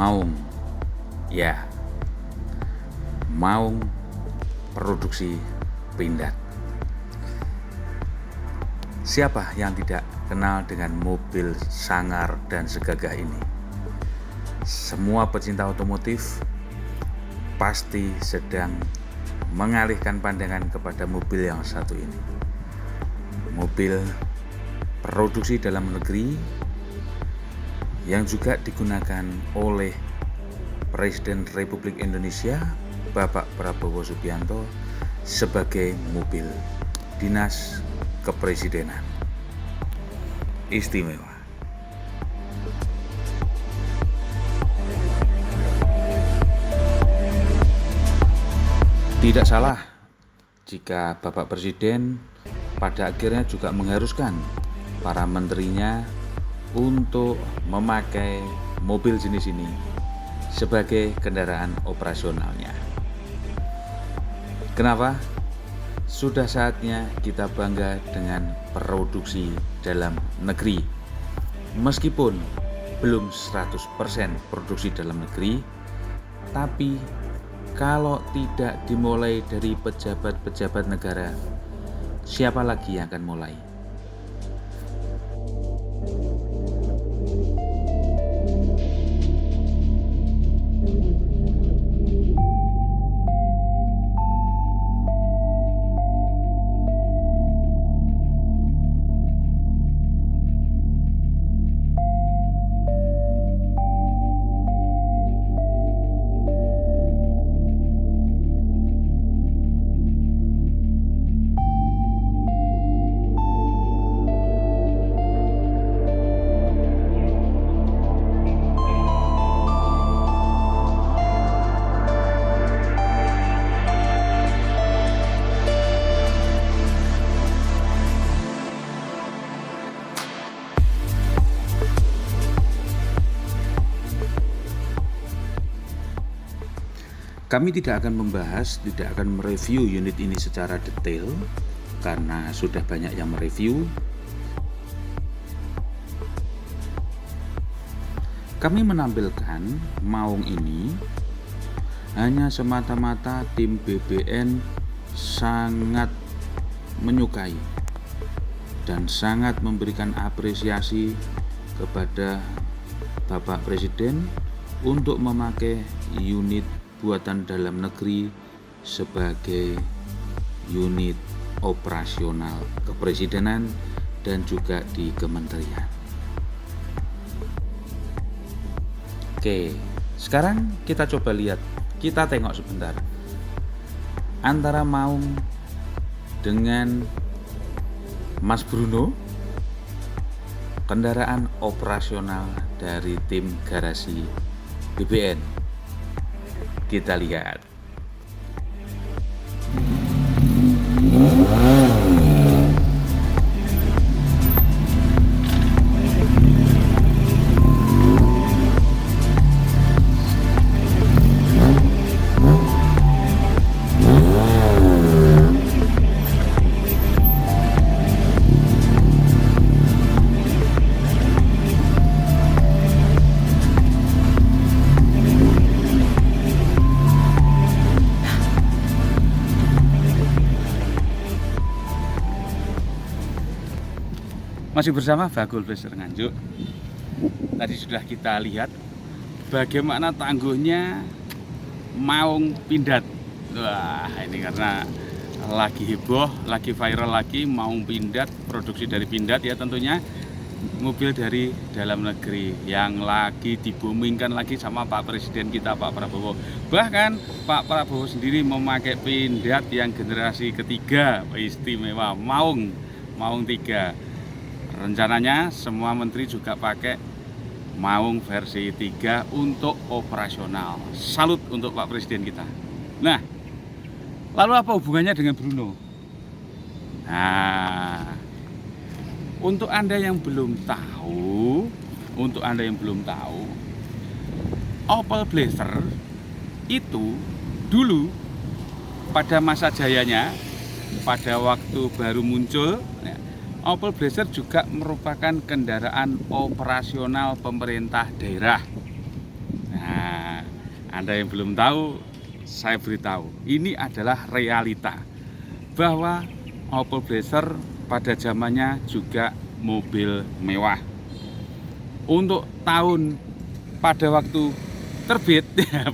Maung, ya, Maung produksi pindad. Siapa yang tidak kenal dengan mobil sangar dan segagah ini? Semua pecinta otomotif pasti sedang mengalihkan pandangan kepada mobil yang satu ini. Mobil produksi dalam negeri yang juga digunakan oleh Presiden Republik Indonesia Bapak Prabowo Subianto sebagai mobil dinas kepresidenan. Istimewa. Tidak salah jika Bapak Presiden pada akhirnya juga mengharuskan para menterinya untuk memakai mobil jenis ini sebagai kendaraan operasionalnya. Kenapa? Sudah saatnya kita bangga dengan produksi dalam negeri. Meskipun belum 100% produksi dalam negeri, tapi kalau tidak dimulai dari pejabat-pejabat negara, siapa lagi yang akan mulai? Kami tidak akan membahas, tidak akan mereview unit ini secara detail karena sudah banyak yang mereview. Kami menampilkan Maung ini hanya semata-mata tim BBN sangat menyukai dan sangat memberikan apresiasi kepada Bapak Presiden untuk memakai unit buatan dalam negeri sebagai unit operasional kepresidenan dan juga di kementerian. Oke, sekarang kita coba lihat, kita tengok sebentar antara Maung dengan Mas Bruno, kendaraan operasional dari tim garasi BBN. Kita lihat. Masih bersama Bagul Blaster Nganjuk. Tadi sudah kita lihat bagaimana tangguhnya Maung pindad. Wah, ini karena lagi heboh, lagi viral lagi Maung pindad, produksi dari pindad ya tentunya. Mobil dari dalam negeri yang lagi dibumingkan lagi sama Pak Presiden kita Pak Prabowo. Bahkan Pak Prabowo sendiri memakai pindad yang generasi ketiga, istimewa Maung 3. Rencananya semua menteri juga pakai Maung versi 3 untuk operasional. Salut untuk Pak Presiden kita. Nah, lalu apa hubungannya dengan Bruno? Nah, untuk Anda yang belum tahu, Opel Blazer itu dulu pada masa jayanya, pada waktu baru muncul, Opel Blazer juga merupakan kendaraan operasional pemerintah daerah. Nah, Anda yang belum tahu, saya beritahu, ini adalah realita bahwa Opel Blazer pada zamannya juga mobil mewah. Untuk tahun pada waktu terbit,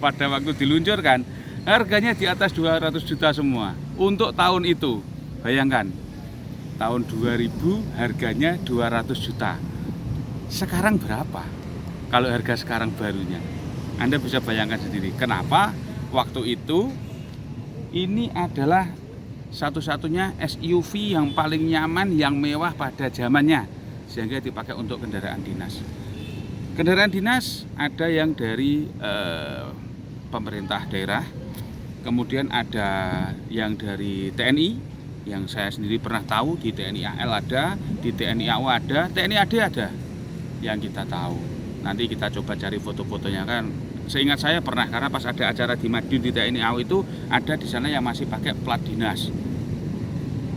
pada waktu diluncurkan, harganya di atas 200 juta semua. Untuk tahun itu, bayangkan, tahun 2000 harganya 200 juta. Sekarang berapa? Kalau harga sekarang barunya, Anda bisa bayangkan sendiri. Kenapa waktu itu ini adalah satu-satunya SUV yang paling nyaman, yang mewah pada zamannya, sehingga dipakai untuk kendaraan dinas. Kendaraan dinas ada yang dari pemerintah daerah, kemudian ada yang dari TNI, yang saya sendiri pernah tahu, di TNI AL ada, di TNI AU ada, TNI AD ada, yang kita tahu. Nanti kita coba cari foto-fotonya kan. Seingat saya pernah, karena pas ada acara di Madiun di TNI AU itu ada di sana yang masih pakai plat dinas.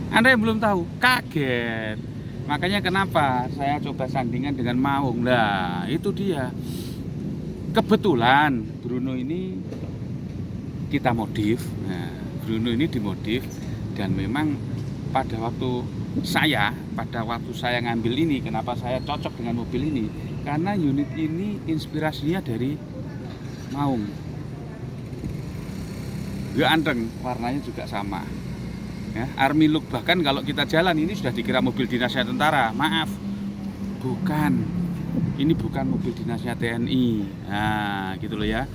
Anda yang belum tahu, kaget. Makanya kenapa saya coba sandingan dengan Maung. Nah, itu dia. Kebetulan Bruno ini kita modif. Nah, Bruno ini dimodif, dan memang pada waktu saya ngambil ini, kenapa saya cocok dengan mobil ini? Karena unit ini inspirasinya dari Maung. Ganteng, warnanya juga sama. Ya, army look, bahkan kalau kita jalan ini sudah dikira mobil dinasnya tentara. Maaf, bukan. Ini bukan mobil dinasnya TNI. Nah, gitu loh ya.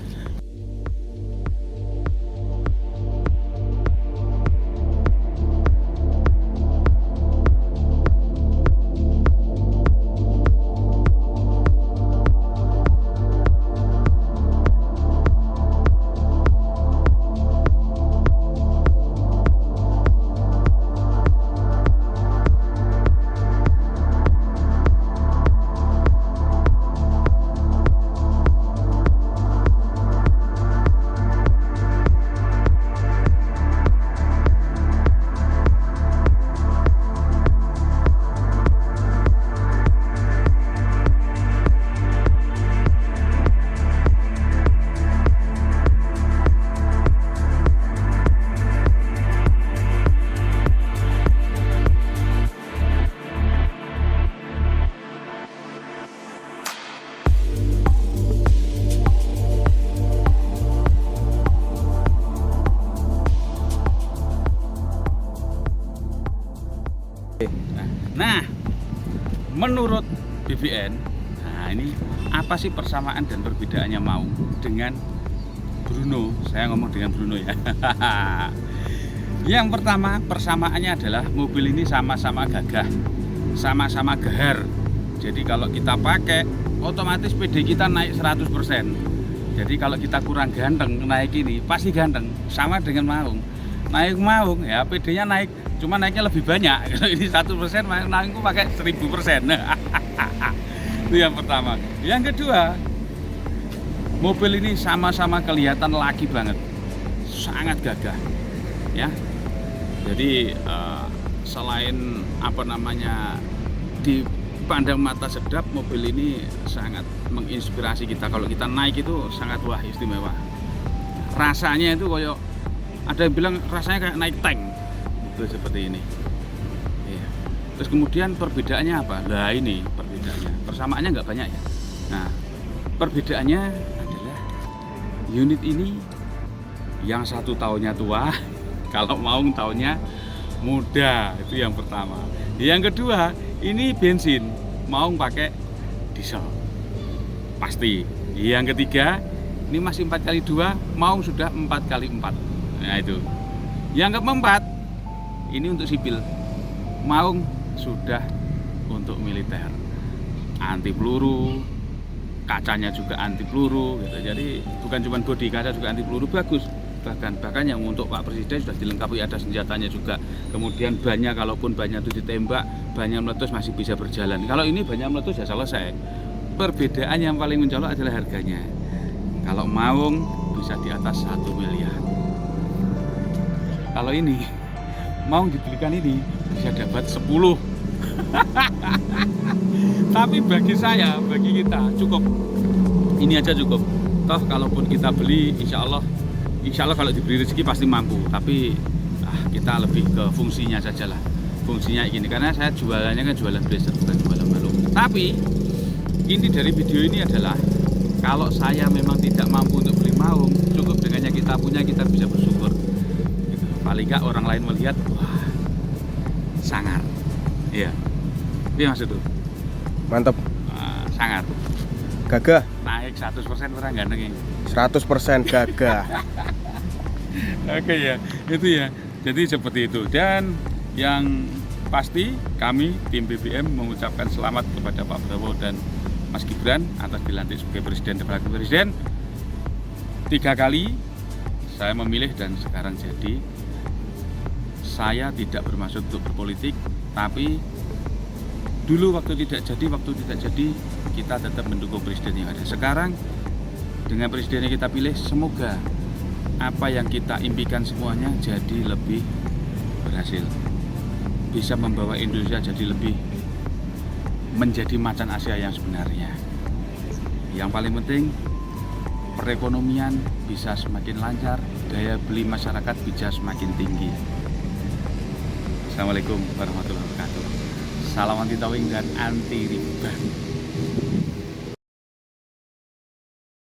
Nah, menurut BBN, nah ini apa sih persamaan dan perbedaannya Maung dengan Bruno? Saya ngomong dengan Bruno ya. Yang pertama, persamaannya adalah mobil ini sama-sama gagah, sama-sama gahar. Jadi kalau kita pakai, otomatis PD kita naik 100%. Jadi kalau kita kurang ganteng, naik ini pasti ganteng. Sama dengan Maung. Naik Maung ya PD-nya naik, cuma naiknya lebih banyak. Kalau ini 1%, naikku pakai 1000%. Itu yang pertama. Yang kedua, mobil ini sama-sama kelihatan laki banget, sangat gagah, ya. Jadi selain dipandang mata sedap, mobil ini sangat menginspirasi kita. Kalau kita naik itu sangat wah, istimewa. Rasanya itu kayak, ada yang bilang rasanya kayak naik tank, itu seperti ini. Iya. Terus kemudian perbedaannya apa? Nah ini perbedaannya. Persamaannya nggak banyak ya. Nah, perbedaannya adalah unit ini yang satu tahunnya tua, kalau Maung tahunnya muda, itu yang pertama. Yang kedua, ini bensin, Maung pakai diesel, pasti. Yang ketiga, ini masih 4x2, Maung sudah 4x4. Nah itu. Yang keempat, ini untuk sipil, Maung sudah untuk militer, anti peluru, kacanya juga anti peluru gitu. Jadi bukan cuma bodi, kaca juga anti peluru, bagus. Bahkan yang untuk Pak Presiden sudah dilengkapi, ada senjatanya juga. Kemudian bannya, kalaupun bannya itu ditembak, bannya meletus masih bisa berjalan. Kalau ini bannya meletus ya selesai. Perbedaan yang paling mencolok adalah harganya. Kalau Maung bisa di atas 1 miliar. Kalau ini Maung dibelikan ini bisa dapat 10. Tapi bagi saya, bagi kita cukup. Ini aja cukup. Toh kalaupun kita beli, insya Allah kalau diberi rezeki pasti mampu. Tapi kita lebih ke fungsinya saja lah. Fungsinya gini, karena saya jualannya kan jualan blazer, bukan jualan balung. Tapi inti dari video ini adalah kalau saya memang tidak mampu untuk beli maung, cukup dengan yang kita punya kita bisa bersyukur. Gitu. Paling nggak orang lain melihat, wah, sangar. Iya. Iya maksud tuh. Mantap. Sangar. Gagah. Naik 100% orang ganteng ini. 100% gagah. Oke ya, itu ya. Jadi seperti itu. Dan yang pasti kami tim BBM mengucapkan selamat kepada Pak Prabowo dan Mas Gibran atas dilantik sebagai presiden dan wakil presiden. 3 kali saya memilih dan sekarang jadi. Saya tidak bermaksud untuk berpolitik, tapi dulu waktu tidak jadi kita tetap mendukung presiden yang ada. Sekarang dengan presiden yang kita pilih, semoga apa yang kita impikan semuanya jadi lebih berhasil, bisa membawa Indonesia jadi lebih menjadi macan Asia yang sebenarnya. Yang paling penting perekonomian bisa semakin lancar, daya beli masyarakat bisa semakin tinggi. Assalamualaikum warahmatullahi wabarakatuh. Salam anti towing dan anti riba.